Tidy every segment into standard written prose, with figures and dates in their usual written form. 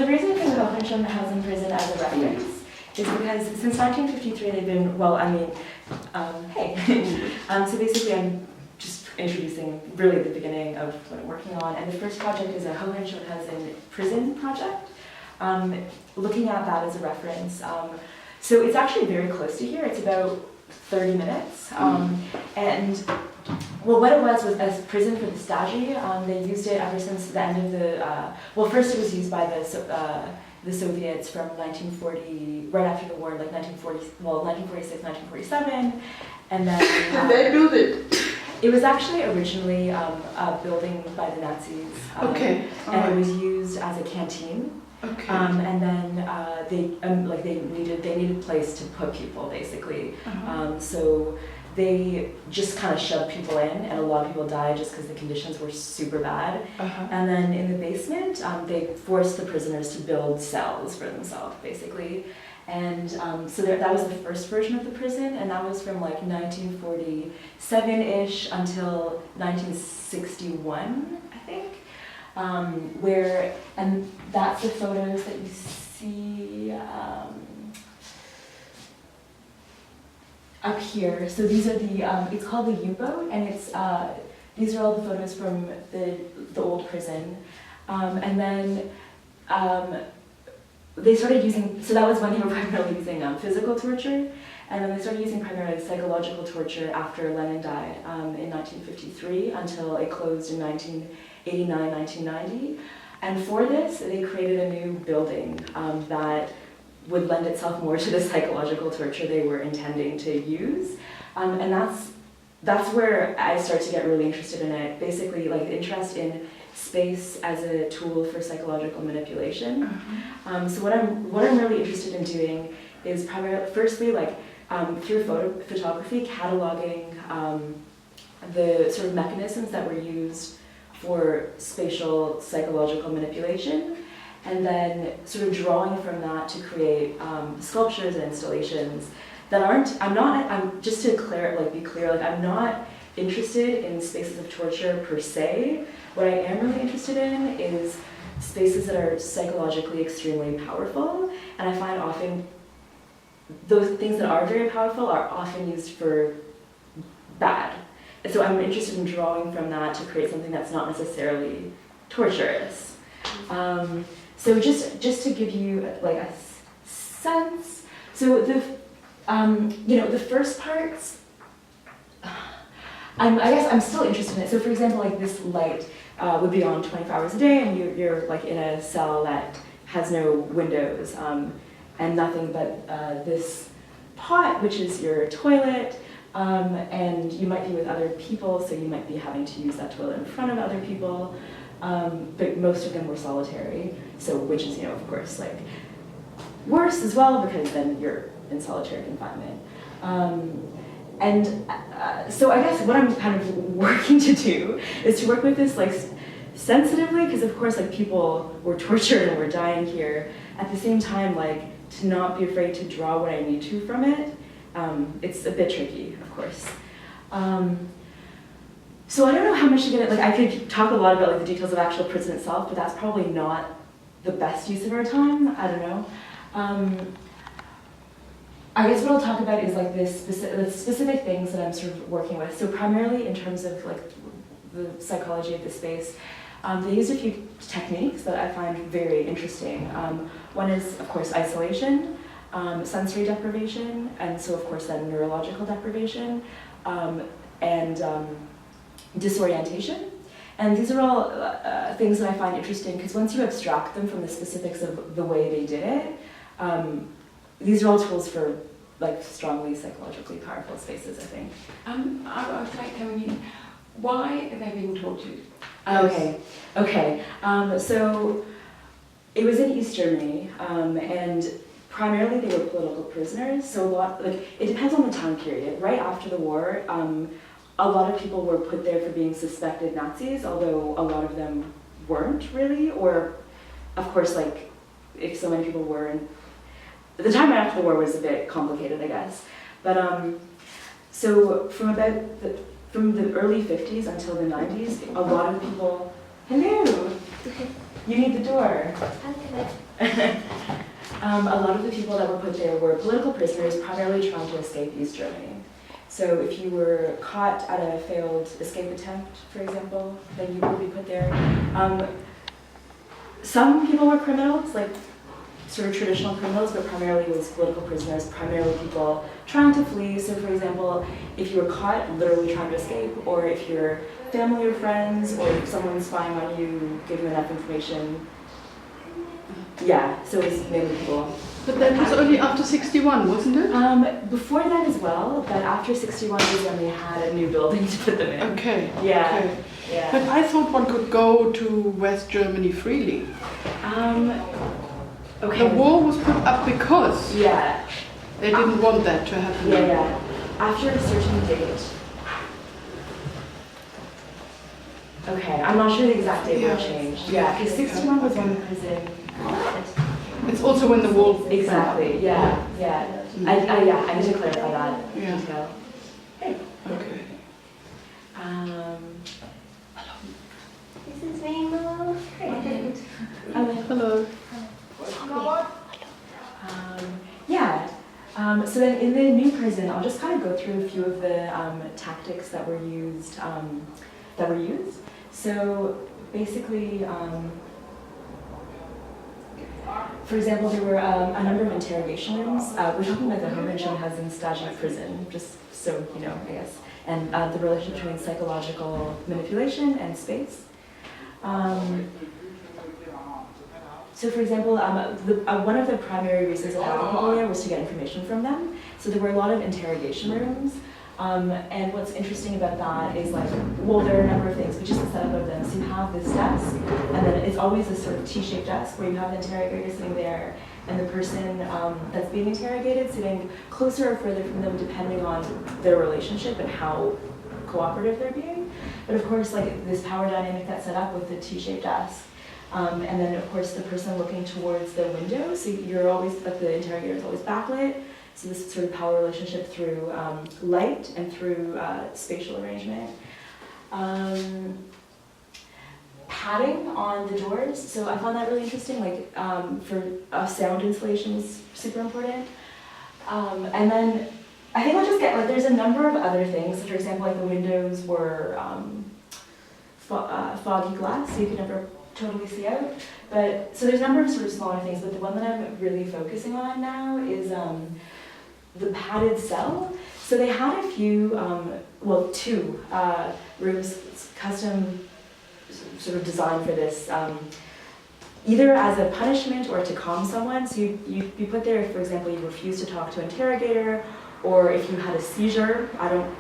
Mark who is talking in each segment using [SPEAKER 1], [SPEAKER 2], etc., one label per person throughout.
[SPEAKER 1] the reason I think of Hohenschönhausen prison as a reference is because since 1953 they've been, well, I mean, hey. So basically I'm just introducing really the beginning of what I'm working on, and the first project is a Hohenschönhausen prison project, looking at that as a reference. So it's actually very close to here, it's about 30 minutes, and well, what it was a prison for the Stasi. They used it ever since the end of the, well, first it was used by the Soviets from 1940, right after the war, like 1946, 1947, and then...
[SPEAKER 2] Did they build it?
[SPEAKER 1] It was actually originally a building by the Nazis,
[SPEAKER 2] okay.
[SPEAKER 1] And it was used as a canteen.
[SPEAKER 2] Okay.
[SPEAKER 1] And then they needed a place to put people, basically. So they just kind of shoved people in, and a lot of people died just because the conditions were super bad. And then in the basement, they forced the prisoners to build cells for themselves, basically. And so that was the first version of the prison, and that was from like 1947-ish until 1961, I think. And that's the photos that you see up here. So these are the, it's called the U-boat, and it's, these are all the photos from the old prison. And then they started using, so that was when they were primarily using physical torture, and then they started using primarily psychological torture after Lenin died in 1953 until it closed in 1989, 1990. And for this, they created a new building that would lend itself more to the psychological torture they were intending to use. And that's where I started to get really interested in it. Basically, like interest in space as a tool for psychological manipulation. So what I'm really interested in doing is primarily, firstly, like through photography, cataloging the sort of mechanisms that were used for spatial psychological manipulation, and then sort of drawing from that to create sculptures and installations that aren't, I'm just to be clear, like I'm not interested in spaces of torture per se. What I am really interested in is spaces that are psychologically extremely powerful, and I find often those things that are very powerful are often used for bad. And so I'm interested in drawing from that to create something that's not necessarily torturous. So just to give you like a sense, so the the first parts, I guess I'm still interested in it. So for example, like this light would be on 24 hours a day, and you're like in a cell that has no windows and nothing but this pot, which is your toilet, and you might be with other people, so you might be having to use that toilet in front of other people, but most of them were solitary, so which is, of course, like worse as well, because then you're in solitary confinement. So I guess what I'm kind of working to do is to work with this like sensitively, because of course like people were tortured and were dying here. At the same time, like to not be afraid to draw what I need to from it. It's a bit tricky, of course. So I don't know how much to get it. Like I could talk a lot about like the details of actual prison itself, but that's probably not the best use of our time. I don't know. I guess what I'll talk about is like the specific things that I'm sort of working with. So primarily in terms of like the psychology of the space, they use a few techniques that I find very interesting. One is, of course, isolation, sensory deprivation, and so of course then neurological deprivation, and disorientation. And these are all things that I find interesting, because once you abstract them from the specifics of the way they did it, these are all tools for like strongly psychologically powerful spaces, I think.
[SPEAKER 2] I would like to know, why are they being tortured?
[SPEAKER 1] Okay. So it was in East Germany, and primarily they were political prisoners. So it depends on the time period. Right after the war, a lot of people were put there for being suspected Nazis, although a lot of them weren't really, or of course, like if so many people were. And the time right after the war was a bit complicated, I guess. But so from the early 50s until the 90s, a lot of people. Hello. You need the door.
[SPEAKER 3] Okay.
[SPEAKER 1] A lot of the people that were put there were political prisoners, primarily trying to escape East Germany. So if you were caught at a failed escape attempt, for example, then you would be put there. Some people were criminals, like sort of traditional criminals, but primarily it was political prisoners, primarily people trying to flee. So for example, if you were caught literally trying to escape, or if your family or friends, or if someone's spying on you, give you enough information. Yeah, so it was mainly people.
[SPEAKER 3] But that was only after 61, wasn't it?
[SPEAKER 1] Before that as well, but after 61 was when they had a new building to put them in.
[SPEAKER 3] Okay.
[SPEAKER 1] Yeah.
[SPEAKER 3] Okay.
[SPEAKER 1] Yeah.
[SPEAKER 3] But I thought one could go to West Germany freely.
[SPEAKER 1] Okay.
[SPEAKER 3] The wall was put up because
[SPEAKER 1] Yeah.
[SPEAKER 3] they didn't want that to happen.
[SPEAKER 1] Yeah, yeah. After a certain date. Okay, I'm not sure the exact date where it changed. Yeah, because 61 was when the prison.
[SPEAKER 3] It's also when the wall.
[SPEAKER 1] Exactly. Yeah. Yeah. Yeah. I need to clarify that.
[SPEAKER 3] Yeah.
[SPEAKER 1] Detail.
[SPEAKER 3] Okay.
[SPEAKER 4] This is Rainbow.
[SPEAKER 3] Hello.
[SPEAKER 1] Yeah. So then in the new prison, I'll just kind of go through a few of the tactics that were used. So basically, for example, there were a number of interrogation rooms. We're talking about the Friedrichshain prison, just so you know, I guess, and the relationship between psychological manipulation and space. So for example, one of the primary reasons of having people there was to get information from them. So there were a lot of interrogation rooms. And what's interesting about that is like, well, there are a number of things, but just the setup of them. So you have this desk, and then it's always this sort of T-shaped desk where you have the interrogator sitting there, and the person that's being interrogated sitting closer or further from them depending on their relationship and how cooperative they're being. But of course, like this power dynamic that's set up with the T-shaped desk. And then of course the person looking towards the window, so you're always, like the interrogator is always backlit. So this sort of power relationship through light and through spatial arrangement. Padding on the doors, so I found that really interesting, like for sound insulation was super important. And then I think I'll just get, like there's a number of other things. So for example, like the windows were foggy glass, so you could never totally see out. But, so there's a number of sort of smaller things, but the one that I'm really focusing on now is the padded cell. So they had a few, well, two rooms custom sort of designed for this, either as a punishment or to calm someone. So you'd be put there if, for example, you refused to talk to an interrogator, or if you had a seizure, I don't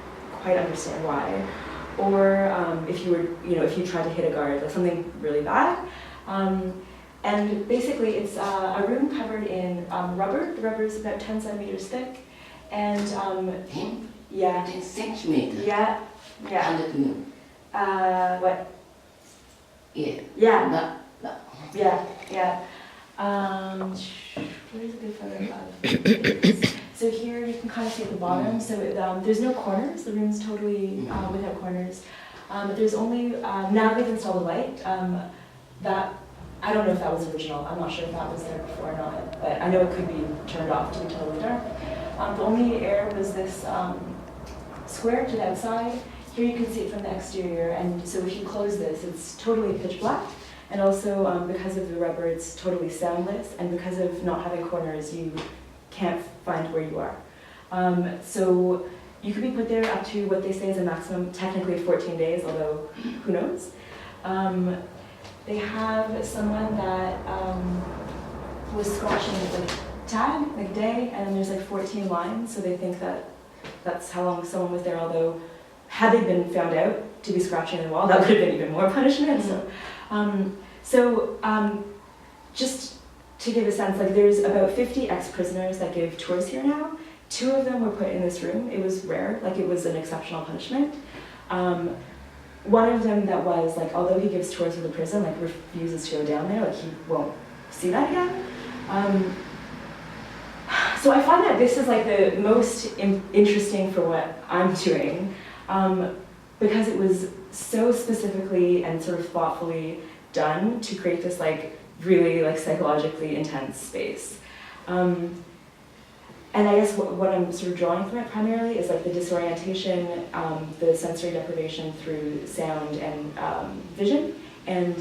[SPEAKER 1] quite understand why, or if you were, if you tried to hit a guard, like something really bad. And basically it's a room covered in rubber. The rubber is about 10 centimeters thick. And yeah.
[SPEAKER 4] 10 centimeters?
[SPEAKER 1] Yeah. Yeah.
[SPEAKER 4] 100 mil?
[SPEAKER 1] What?
[SPEAKER 4] Yeah.
[SPEAKER 1] Yeah.
[SPEAKER 4] No.
[SPEAKER 1] Yeah. Yeah. Where's a good photo of this? So here you can kind of see at the bottom. So there's no corners. The room's totally without corners. But there's only, now they've installed a light. That, I don't know if that was original. I'm not sure if that was there before or not. But I know it could be turned off to be totally dark. The only air was this square to the outside. Here you can see it from the exterior. And so if you close this, it's totally pitch black. And also because of the rubber, it's totally soundless. And because of not having corners, you can't find where you are. So you could be put there up to what they say is a maximum, technically 14 days, although who knows. They have someone that was scratching like tag, like day, and then there's like 14 lines, so they think that that's how long someone was there, although had they been found out to be scratching the wall, that would have been even more punishment. So, just to give a sense, like there's about 50 ex-prisoners that give tours here now. 2 of them were put in this room. It was rare, like it was an exceptional punishment. One of them that was like, although he gives tours of the prison, like refuses to go down there, like he won't see that again. So I find that this is like the most interesting for what I'm doing, because it was so specifically and sort of thoughtfully done to create this like really like psychologically intense space. And I guess what I'm sort of drawing from it primarily is like the disorientation, the sensory deprivation through sound and vision, and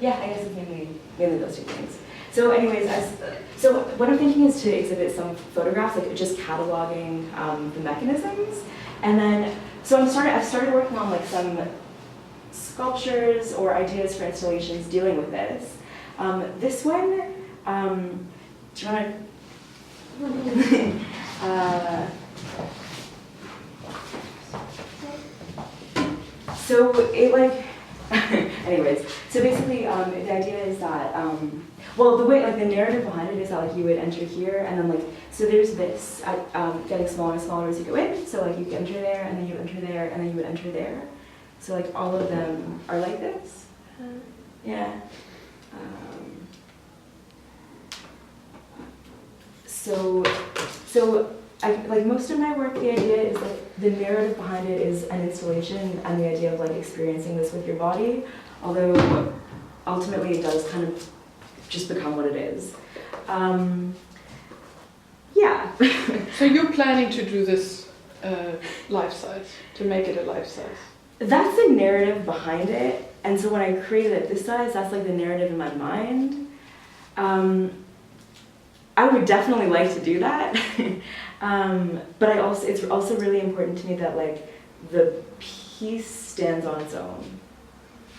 [SPEAKER 1] yeah, I guess it's mainly those two things. So anyways, so what I'm thinking is to exhibit some photographs, like just cataloging the mechanisms, and then I've started working on like some sculptures or ideas for installations dealing with this. This one, do you want to? So it like, anyways. So basically, the idea is that well, the way like the narrative behind it is that like you would enter here, and then like so there's this getting smaller and smaller as you go in. So like you enter there, and then you enter there, and then you would enter there. So like all of them are like this. Yeah. So I, like most of my work, the idea is like the narrative behind it is an installation and the idea of like experiencing this with your body, although ultimately it does kind of just become what it is. Yeah.
[SPEAKER 3] So you're planning to do this life size, to make it a life size?
[SPEAKER 1] That's the narrative behind it, and so when I created it this size, that's like the narrative in my mind. I would definitely like to do that, but it's also really important to me that like the piece stands on its own.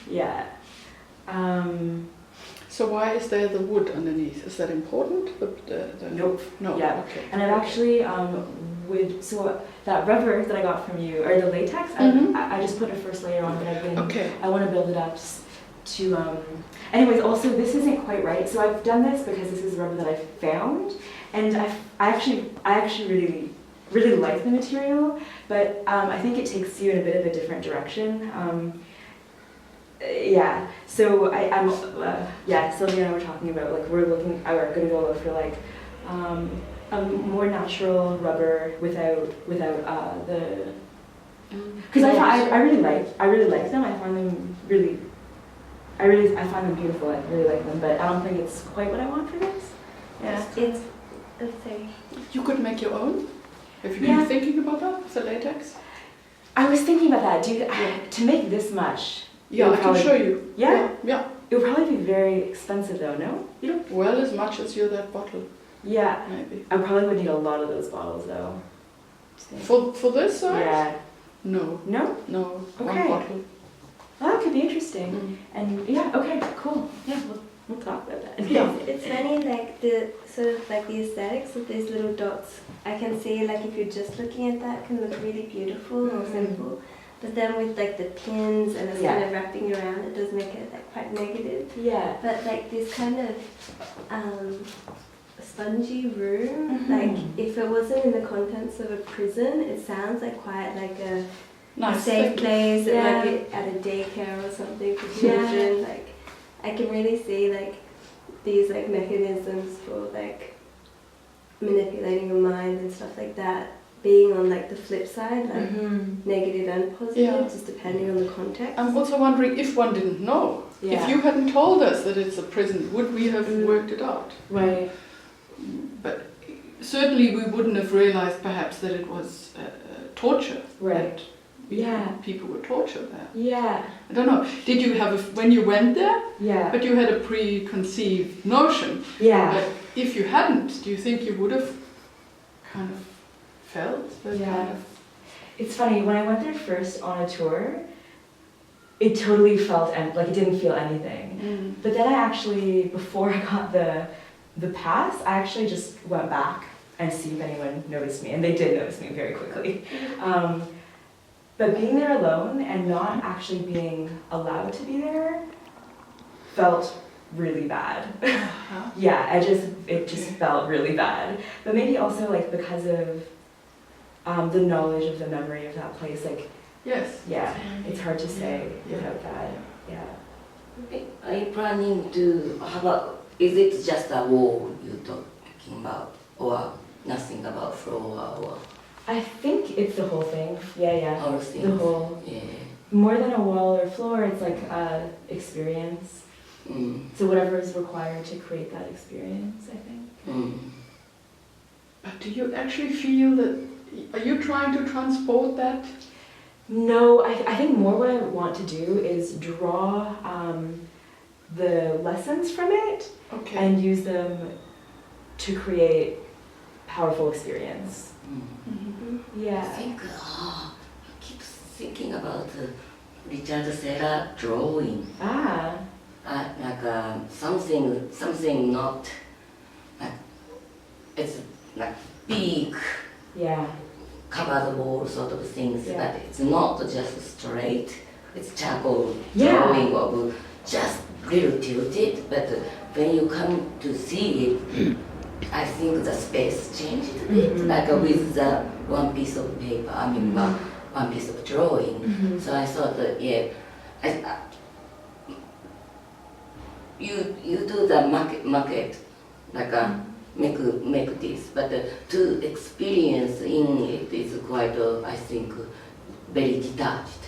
[SPEAKER 1] Yeah.
[SPEAKER 3] So why is there the wood underneath? Is that important?
[SPEAKER 1] Nope.
[SPEAKER 3] No.
[SPEAKER 1] Yeah.
[SPEAKER 3] Okay.
[SPEAKER 1] And I've actually so that rubber that I got from you, or the latex, I just put a first layer on, but I want to build it up to anyways, also this isn't quite right, so I've done this because this is rubber that I found, and I actually really like the material, but I think it takes you in a bit of a different direction. Yeah, so Sylvia and I were talking about like we're going to go look for like a more natural rubber without the, because I really like them. I find them beautiful. I really like them, but I don't think it's quite what I want for this. Yeah.
[SPEAKER 4] It's okay.
[SPEAKER 3] You could make your own? Have you been thinking about that with the latex?
[SPEAKER 1] I was thinking about that. To make this much.
[SPEAKER 3] Yeah, I can show you.
[SPEAKER 1] Yeah?
[SPEAKER 3] Yeah.
[SPEAKER 1] It would probably be very expensive though, no? You don't?
[SPEAKER 3] Well, as much as that bottle.
[SPEAKER 1] Yeah.
[SPEAKER 3] Maybe.
[SPEAKER 1] I probably would need a lot of those bottles though.
[SPEAKER 3] For this size?
[SPEAKER 1] Yeah.
[SPEAKER 3] No.
[SPEAKER 1] No?
[SPEAKER 3] No.
[SPEAKER 1] Okay.
[SPEAKER 3] One bottle.
[SPEAKER 1] Well, that could be interesting. And yeah, okay, cool. Yeah, we'll talk about that.
[SPEAKER 3] Yeah.
[SPEAKER 4] It's funny, like the sort of like the aesthetics of these little dots. I can see like if you're just looking at that, can look really beautiful or simple. But then with like the pins and it's kind of wrapping around, it does make it like quite negative.
[SPEAKER 1] Yeah.
[SPEAKER 4] But like this kind of spongy room, like if it wasn't in the contents of a prison, it sounds like quite like a safe place. It might be at a daycare or something for children. Like I can really see like these like mechanisms for like manipulating your mind and stuff like that being on like the flip side, like negative and positive, just depending on the context.
[SPEAKER 3] I'm also wondering if one didn't know. If you hadn't told us that it's a prison, would we have worked it out?
[SPEAKER 1] Right.
[SPEAKER 3] But certainly we wouldn't have realized perhaps that it was torture.
[SPEAKER 1] Right.
[SPEAKER 3] That people were tortured there.
[SPEAKER 1] Yeah.
[SPEAKER 3] I don't know. Did you have when you went there?
[SPEAKER 1] Yeah.
[SPEAKER 3] But you had a preconceived notion.
[SPEAKER 1] Yeah.
[SPEAKER 3] But if you hadn't, do you think you would have kind of felt that kind of?
[SPEAKER 1] It's funny, when I went there first on a tour, it totally felt like it didn't feel anything. But then I actually, before I got the pass, I actually just went back and see if anyone noticed me, and they did notice me very quickly. But being there alone and not actually being allowed to be there felt really bad. Yeah, it just felt really bad. But maybe also like because of the knowledge of the memory of that place, like it's hard to say without that. Yeah.
[SPEAKER 5] Are you planning to have is it just a wall you're talking about, or nothing about floor or?
[SPEAKER 1] I think it's the whole thing. Yeah.
[SPEAKER 5] Whole thing.
[SPEAKER 1] The whole. more than a wall or floor, it's like a experience. So whatever is required to create that experience, I think.
[SPEAKER 3] But do you actually feel that, are you trying to transport that?
[SPEAKER 1] No, I think more what I want to do is draw the lessons from it and use them to create powerful experience. Yeah.
[SPEAKER 5] I think I keep thinking about Richard Serra drawing. Like something not like it's like big covered wall sort of things, but it's not just straight. It's charcoal drawing of just little tilted, but when you come to see it, I think the space changed a bit, like with the one piece of paper, one piece of drawing. So I thought that, you do the market like make this, but to experience in it is quite, I think, very detached.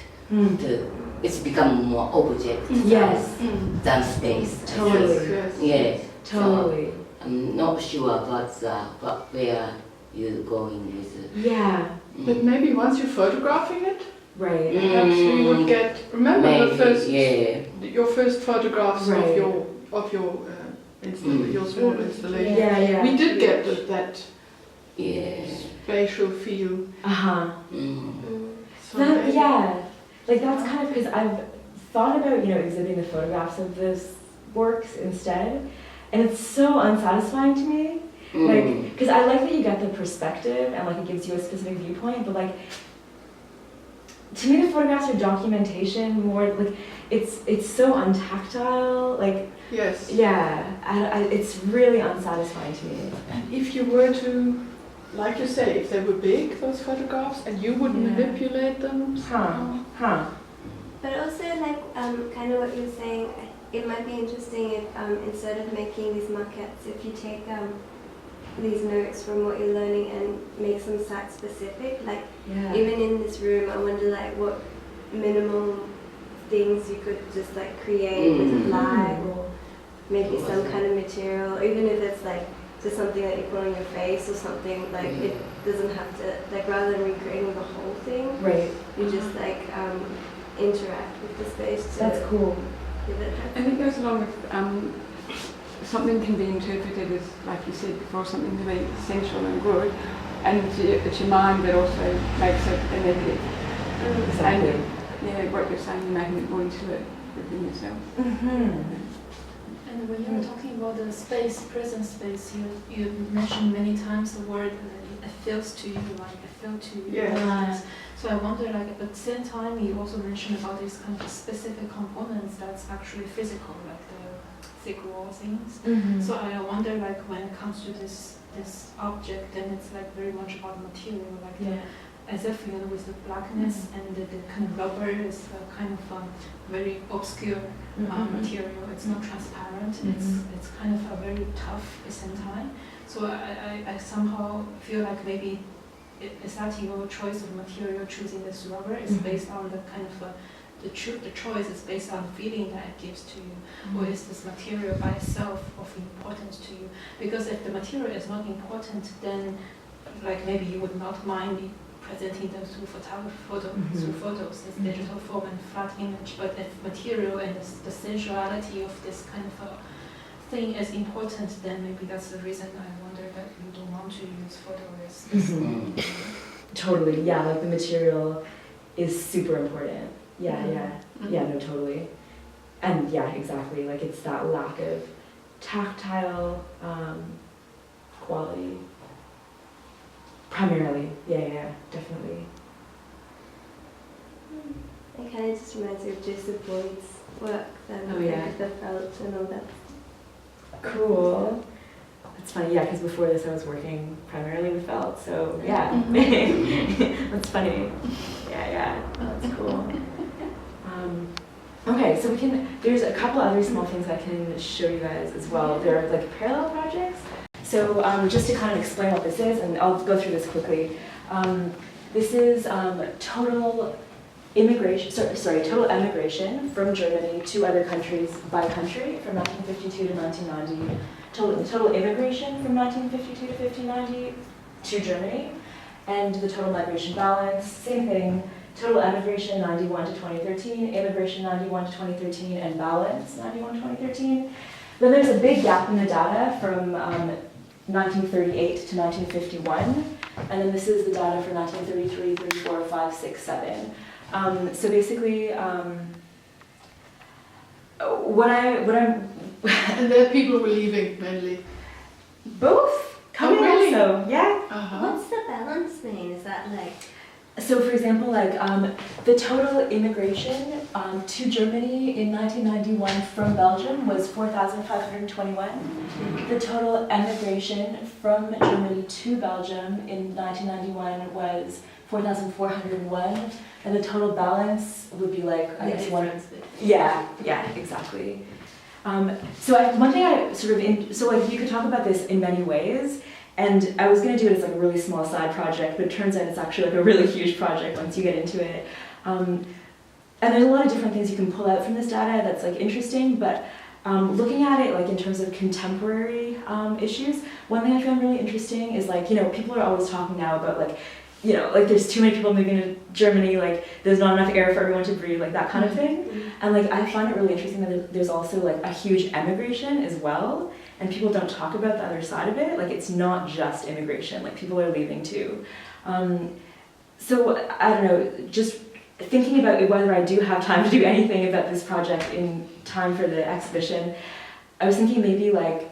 [SPEAKER 5] It's become more object than space.
[SPEAKER 1] Totally. Totally.
[SPEAKER 5] So I'm not sure where you're going with it.
[SPEAKER 3] But maybe once you're photographing it,
[SPEAKER 1] right.
[SPEAKER 3] perhaps we would get. Remember
[SPEAKER 5] maybe,
[SPEAKER 3] your first photographs of your your small installation. We did get that spatial feel.
[SPEAKER 1] Like that's kind of because I've thought about exhibiting the photographs of those works instead, and it's so unsatisfying to me. Like, because I like that you get the perspective and like it gives you a specific viewpoint, but like to me the photographs are documentation more. Like it's so untactile. Like it's really unsatisfying to me.
[SPEAKER 3] And if you were to, like you say, if they were big, those photographs, and you would manipulate them somehow.
[SPEAKER 4] But also, like, kind of what you were saying, it might be interesting if, instead of making these maquettes, if you take these notes from what you're learning and make them site-specific. Like, even in this room, I wonder, like, what minimal things you could just, like, create with a flag or maybe some kind of material, or even if it's, like, just something that you put on your face or something, like it doesn't have to, like rather than recreating the whole thing, you just like interact with the space to
[SPEAKER 1] That's cool.
[SPEAKER 4] give it
[SPEAKER 2] I think goes along with something can be interpreted as, like you said before, something really essential and good, and it's your mind that also makes it a negative.
[SPEAKER 1] Exactly.
[SPEAKER 2] And what you're saying, you're making it more into it within yourself.
[SPEAKER 6] And when you were talking about the space, present space, you mentioned many times the word it feels to you, like it feel to you. So I wonder, like at the same time, you also mentioned about these kind of specific components that's actually physical, like the thick wall things. So I wonder, like when it comes to this object, then it's like very much about material, like the, as if with the blackness and the kind of rubber is kind of very obscure material. It's not transparent. It's kind of a very tough at the same time. So I somehow feel like maybe is that your choice of material, choosing this rubber, is based on the kind of the choice is based on the feeling that it gives to you, or is this material by itself of importance to you? Because if the material is not important, then like maybe you would not mind presenting them through photos as digital form and flat image. But if material and the sensuality of this kind of a thing is important, then maybe that's the reason I wonder that you don't want to use photos.
[SPEAKER 1] Totally, like the material is super important. No, totally. And exactly, like it's that lack of tactile quality. Primarily, definitely.
[SPEAKER 4] It kind of just reminds me of Joseph Boyd's work, the felt and all that.
[SPEAKER 1] Cool. That's funny, because before this I was working primarily with felt, so that's funny. That's cool. Okay, so there's a couple other small things I can show you guys as well. There are like parallel projects. So just to kind of explain what this is, and I'll go through this quickly. This is total total emigration from Germany to other countries by country from 1952 to 1990. Total immigration from 1952 to 1990 to Germany, and the total migration balance, same thing. Total emigration 91 to 2013, immigration 91 to 2013, and balance 91 to 2013. Then there's a big gap in the data from 1938 to 1951, and then this is the data for 1933, 34, 5, 6, 7. So basically, what I'm
[SPEAKER 3] And there people were leaving mainly.
[SPEAKER 1] both coming
[SPEAKER 3] really?
[SPEAKER 1] also, yeah.
[SPEAKER 4] What's the balance mean? Is that like?
[SPEAKER 1] So for example, like the total immigration to Germany in 1991 from Belgium was 4,521. The total emigration from Germany to Belgium in 1991 was 4,401, and the total balance would be like, I guess one. Yeah, exactly. So one thing I sort of, so like you could talk about this in many ways, and I was going to do it as like a really small side project, but it turns out it's actually like a really huge project once you get into it. And there's a lot of different things you can pull out from this data that's like interesting, but looking at it like in terms of contemporary issues, one thing I found really interesting is like, people are always talking now about like, like there's too many people moving to Germany, like there's not enough air for everyone to breathe, like that kind of thing. And like I find it really interesting that there's also like a huge emigration as well, and people don't talk about the other side of it. Like it's not just immigration, like people are leaving too. So I don't know, just thinking about whether I do have time to do anything about this project in time for the exhibition, I was thinking maybe like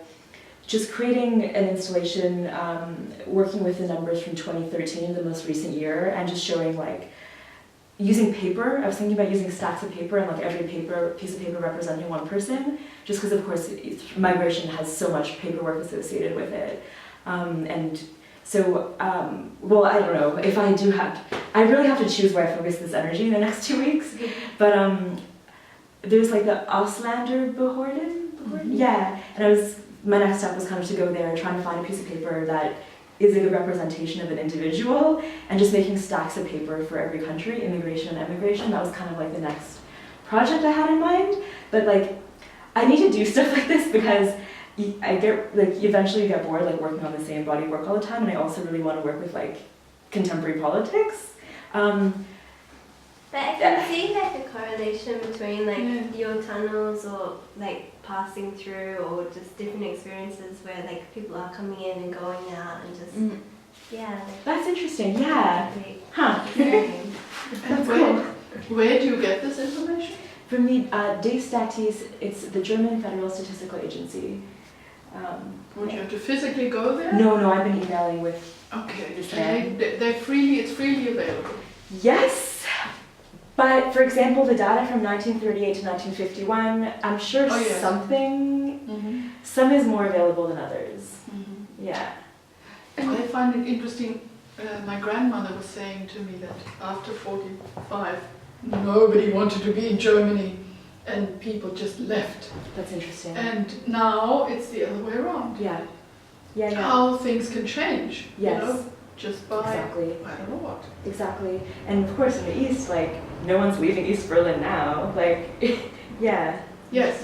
[SPEAKER 1] just creating an installation, working with the numbers from 2013, the most recent year, and just showing like, using paper. I was thinking about using stacks of paper and like every piece of paper representing one person, just because of course migration has so much paperwork associated with it. And so, well, I don't know, if I really have to choose where I focus this energy in the next 2 weeks, but there's like the Ausländerbehörden, yeah, and my next step was kind of to go there, trying to find a piece of paper that is a good representation of an individual, and just making stacks of paper for every country, immigration and emigration. That was kind of like the next project I had in mind. But like, I need to do stuff like this because I get like eventually you get bored like working on the same body of work all the time, and I also really want to work with like contemporary politics.
[SPEAKER 4] But I can see like the correlation between like your tunnels or like passing through or just different experiences where like people are coming in and going out and just like,
[SPEAKER 1] that's interesting. Yeah. Huh.
[SPEAKER 3] That's cool. Where do you get this information?
[SPEAKER 1] From the DStatis, it's the German Federal Statistical Agency.
[SPEAKER 3] Would you have to physically go there?
[SPEAKER 1] No, I've been emailing with.
[SPEAKER 3] Okay.
[SPEAKER 1] This man.
[SPEAKER 3] It's freely available.
[SPEAKER 1] Yes. But for example, the data from 1938 to 1951, I'm sure something, some is more available than others. Yeah.
[SPEAKER 3] And I find it interesting, my grandmother was saying to me that after 45, nobody wanted to be in Germany and people just left.
[SPEAKER 1] That's interesting.
[SPEAKER 3] And now it's the other way around.
[SPEAKER 1] Yeah.
[SPEAKER 3] How things can change,
[SPEAKER 1] yes.
[SPEAKER 3] Just by,
[SPEAKER 1] exactly.
[SPEAKER 3] I don't know what.
[SPEAKER 1] Exactly. And of course in the East, like, no one's leaving East Berlin now. Like, yeah.
[SPEAKER 3] Yes.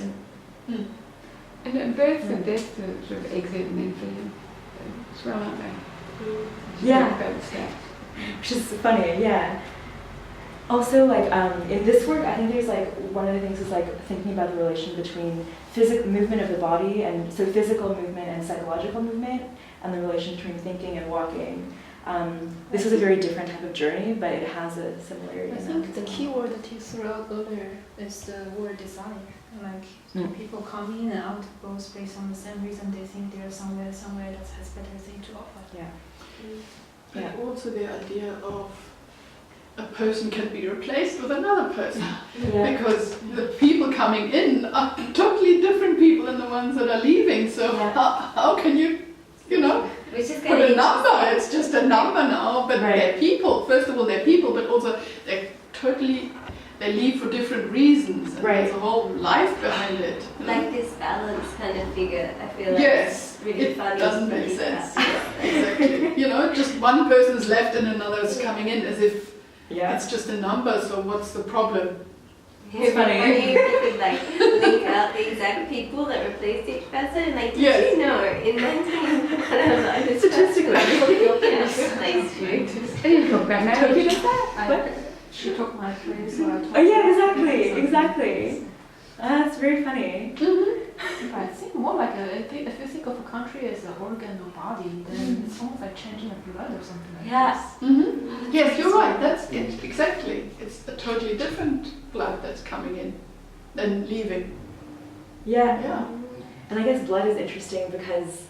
[SPEAKER 2] And births and deaths are sort of exit and then filling as well, aren't they?
[SPEAKER 1] Yeah.
[SPEAKER 2] About the stats.
[SPEAKER 1] Which is funny, yeah. Also, like, in this work, I think there's like, one of the things is like thinking about the relation between physical movement of the body, and so physical movement and psychological movement, and the relation between thinking and walking. This is a very different type of journey, but it has a similarity.
[SPEAKER 6] I think the key word that you threw out earlier is the word desire. Like people come in and out of both based on the same reason they think there's somewhere that has better thing to offer.
[SPEAKER 1] Yeah.
[SPEAKER 3] And also the idea of a person can be replaced with another person. Because the people coming in are totally different people than the ones that are leaving. So how can you put a number? It's just a number now, but they're people. First of all, they're people, but also they leave for different reasons. And there's a whole life behind it.
[SPEAKER 4] Like this balance kind of figure, I feel like
[SPEAKER 3] it's really funny. It doesn't make sense. Yeah, exactly. Just one person is left and another is coming in as if
[SPEAKER 1] Yeah.
[SPEAKER 3] It's just a number, so what's the problem?
[SPEAKER 1] It's funny.
[SPEAKER 4] If you could like link out the exact people that replaced each person, like did
[SPEAKER 3] Yes.
[SPEAKER 4] you know in 19
[SPEAKER 1] Statistically.
[SPEAKER 4] replaced you.
[SPEAKER 2] There you go, Grandma. Did you just that?
[SPEAKER 6] She took my place, so I took
[SPEAKER 1] Oh yeah, exactly. That's very funny.
[SPEAKER 6] I think more like if you think of a country as an organ or body, then it's almost like changing the blood or something like
[SPEAKER 1] Yes.
[SPEAKER 3] Mm-hmm. Yes, you're right. That's it. Exactly. It's a totally different blood that's coming in and leaving.
[SPEAKER 1] Yeah.
[SPEAKER 3] Yeah.
[SPEAKER 1] And I guess blood is interesting because,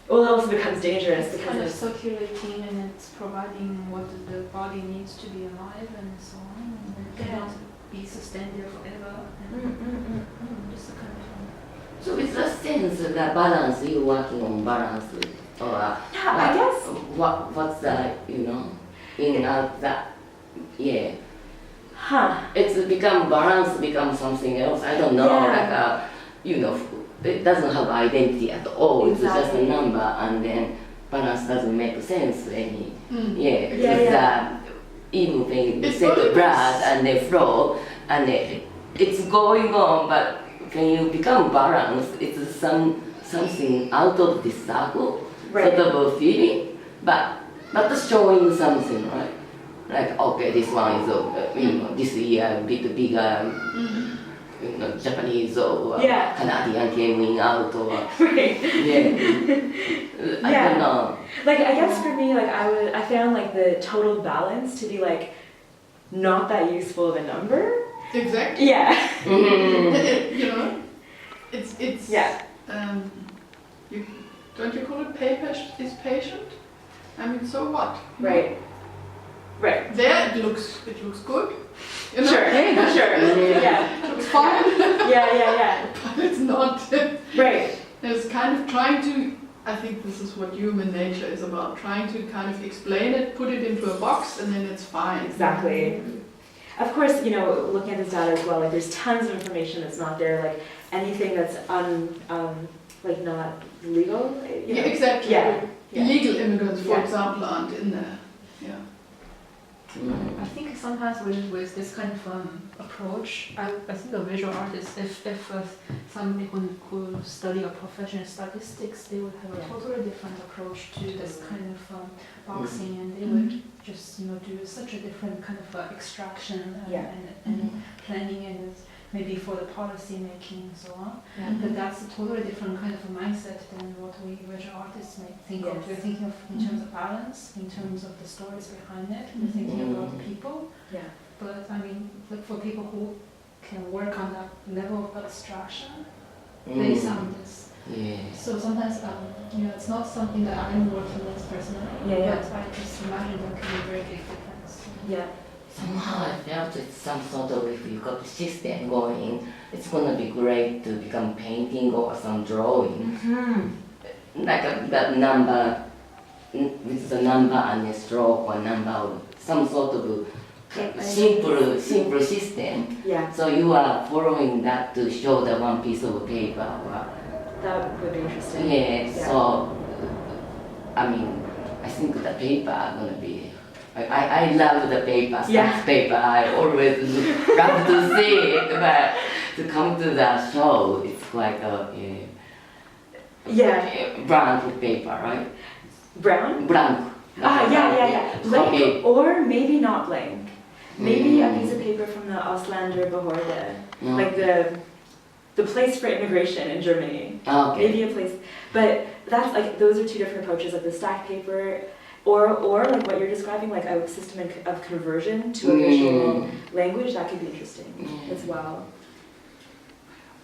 [SPEAKER 1] well, it also becomes dangerous
[SPEAKER 6] It's
[SPEAKER 1] because
[SPEAKER 6] kind of
[SPEAKER 1] it's,
[SPEAKER 6] circulating and it's providing what the body needs to be alive and so on. And it cannot be sustained there forever. And just a kind of
[SPEAKER 5] So it's a sense that balance, you're working on balance with, or
[SPEAKER 1] yeah, I guess.
[SPEAKER 5] what's the, in out that, yeah.
[SPEAKER 1] Huh.
[SPEAKER 5] It's become balance, become something else. I don't know,
[SPEAKER 1] Yeah.
[SPEAKER 5] it doesn't have identity at all. It's just a
[SPEAKER 1] Exactly.
[SPEAKER 5] number, and then balance doesn't make sense any.
[SPEAKER 3] Mm.
[SPEAKER 5] Yeah,
[SPEAKER 1] Yeah,
[SPEAKER 5] it's
[SPEAKER 1] yeah.
[SPEAKER 5] even when you
[SPEAKER 3] It's
[SPEAKER 5] set
[SPEAKER 3] what
[SPEAKER 5] the
[SPEAKER 3] it
[SPEAKER 5] blood
[SPEAKER 3] is.
[SPEAKER 5] and the flow, and it's going on, but when you become balanced, it's something out of this circle,
[SPEAKER 1] Right.
[SPEAKER 5] sort of a feeling, but showing something, right? Like, okay, this one is, this year a bit bigger, Japanese or
[SPEAKER 1] Yeah.
[SPEAKER 5] Canadian came in out, or
[SPEAKER 1] Right.
[SPEAKER 5] yeah. I
[SPEAKER 1] Yeah.
[SPEAKER 5] don't know.
[SPEAKER 1] Like I guess for me, like I found like the total balance to be like not that useful of a number.
[SPEAKER 3] Exactly.
[SPEAKER 1] Yeah.
[SPEAKER 5] Mm.
[SPEAKER 3] It's
[SPEAKER 1] Yeah.
[SPEAKER 3] Don't you call it is patient? I mean, so what?
[SPEAKER 1] Right. Right.
[SPEAKER 3] There it looks good.
[SPEAKER 1] Sure. Sure. Yeah.
[SPEAKER 3] It looks fine.
[SPEAKER 1] Yeah.
[SPEAKER 3] But it's not.
[SPEAKER 1] Right.
[SPEAKER 3] It's kind of trying to, I think this is what human nature is about, trying to kind of explain it, put it into a box, and then it's fine.
[SPEAKER 1] Exactly. Of course, looking at this data as well, like there's tons of information that's not there, like anything that's like not legal.
[SPEAKER 3] Yeah, exactly.
[SPEAKER 1] Yeah.
[SPEAKER 3] Illegal immigrants, for
[SPEAKER 1] Yeah.
[SPEAKER 3] example, aren't in there. Yeah.
[SPEAKER 6] I think sometimes with this kind of approach, I think a visual artist, if somebody who study or profession in statistics, they would have a totally different approach to this kind of boxing, and they would just do such a different kind of extraction and planning, and maybe for the policy making and so on.
[SPEAKER 1] Yeah.
[SPEAKER 6] But that's a totally different kind of a mindset than what we visual artists might think of.
[SPEAKER 1] Yes.
[SPEAKER 6] We're thinking of in terms of balance, in terms of the stories behind it. We're thinking about the people.
[SPEAKER 1] Yeah.
[SPEAKER 6] But I mean, like for people who can work on that level of abstraction based on this.
[SPEAKER 5] Yeah.
[SPEAKER 6] So sometimes, it's not something that I'm working with personally.
[SPEAKER 1] Yeah.
[SPEAKER 6] But I just imagine there can be a very big difference.
[SPEAKER 1] Yeah.
[SPEAKER 5] Somehow I felt it's some sort of, if you got the system going, it's gonna be great to become painting or some drawing. Like that number, with the number and a stroke or number, or some sort of simple system.
[SPEAKER 1] Yeah.
[SPEAKER 5] So you are following that to show the one piece of paper. Or,
[SPEAKER 1] That would be interesting.
[SPEAKER 5] yeah, so, I mean, I think the paper gonna be, I love the paper, stamp paper, I always love to see it, but to come to the show, it's quite a, blank paper, right?
[SPEAKER 1] Brown?
[SPEAKER 5] Blank.
[SPEAKER 1] Yeah. Blank
[SPEAKER 5] Okay.
[SPEAKER 1] or maybe not blank. Maybe a piece of paper from the Ausländer Behörde,
[SPEAKER 5] No.
[SPEAKER 1] like the place for immigration in Germany.
[SPEAKER 5] Okay.
[SPEAKER 1] Maybe a place, but that's like those are two different approaches, like the stack paper, or like what you're describing, like a system of conversion to a visual language. That could be interesting as well.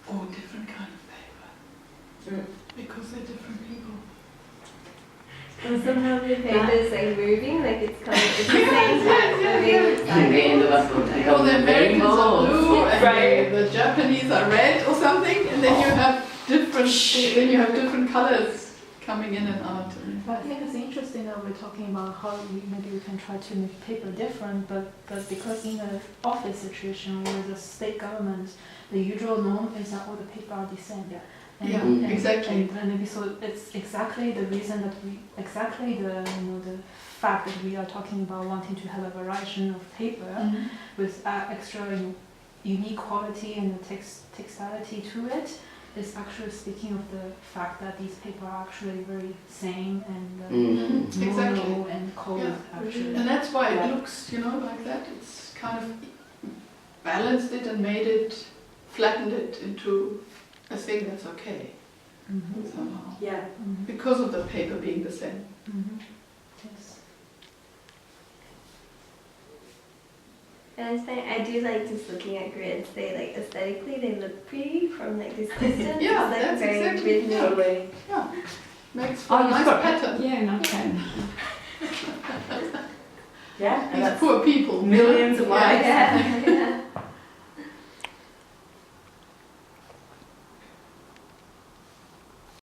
[SPEAKER 3] Oh, different kind of paper. Because they're different people.
[SPEAKER 4] And somehow the paper is like moving, like it's coming at the same time.
[SPEAKER 5] And then the
[SPEAKER 3] Oh, the Americans are blue and
[SPEAKER 1] Right.
[SPEAKER 3] the Japanese are red or something, and then you have different colors coming in and out.
[SPEAKER 6] But I think it's interesting that we're talking about how maybe we can try to make paper different, but because in an office situation with the state government, the usual norm is that all the paper are the same. And,
[SPEAKER 3] Yeah, exactly.
[SPEAKER 6] And maybe so it's exactly the reason that the fact that we are talking about wanting to have a variation of paper with extra unique quality and the textility to it is actually speaking of the fact that these paper are actually very same and mono and cold actually.
[SPEAKER 3] And that's why it looks, like that. It's kind of balanced it and made it, flattened it into a thing that's okay. Somehow.
[SPEAKER 1] Yeah.
[SPEAKER 3] Because of the paper being the same.
[SPEAKER 6] Yes.
[SPEAKER 4] And I do like just looking at grids. They like aesthetically they look pretty from like this distance.
[SPEAKER 3] Yeah,
[SPEAKER 4] it's like
[SPEAKER 3] that's
[SPEAKER 4] very
[SPEAKER 3] exactly.
[SPEAKER 4] rhythmic.
[SPEAKER 1] Totally.
[SPEAKER 3] Yeah. Makes for a nice pattern.
[SPEAKER 2] Yeah, nice pattern.
[SPEAKER 1] Yeah, and
[SPEAKER 3] These
[SPEAKER 1] that's
[SPEAKER 3] poor people.
[SPEAKER 1] millions of lives.
[SPEAKER 4] Yeah.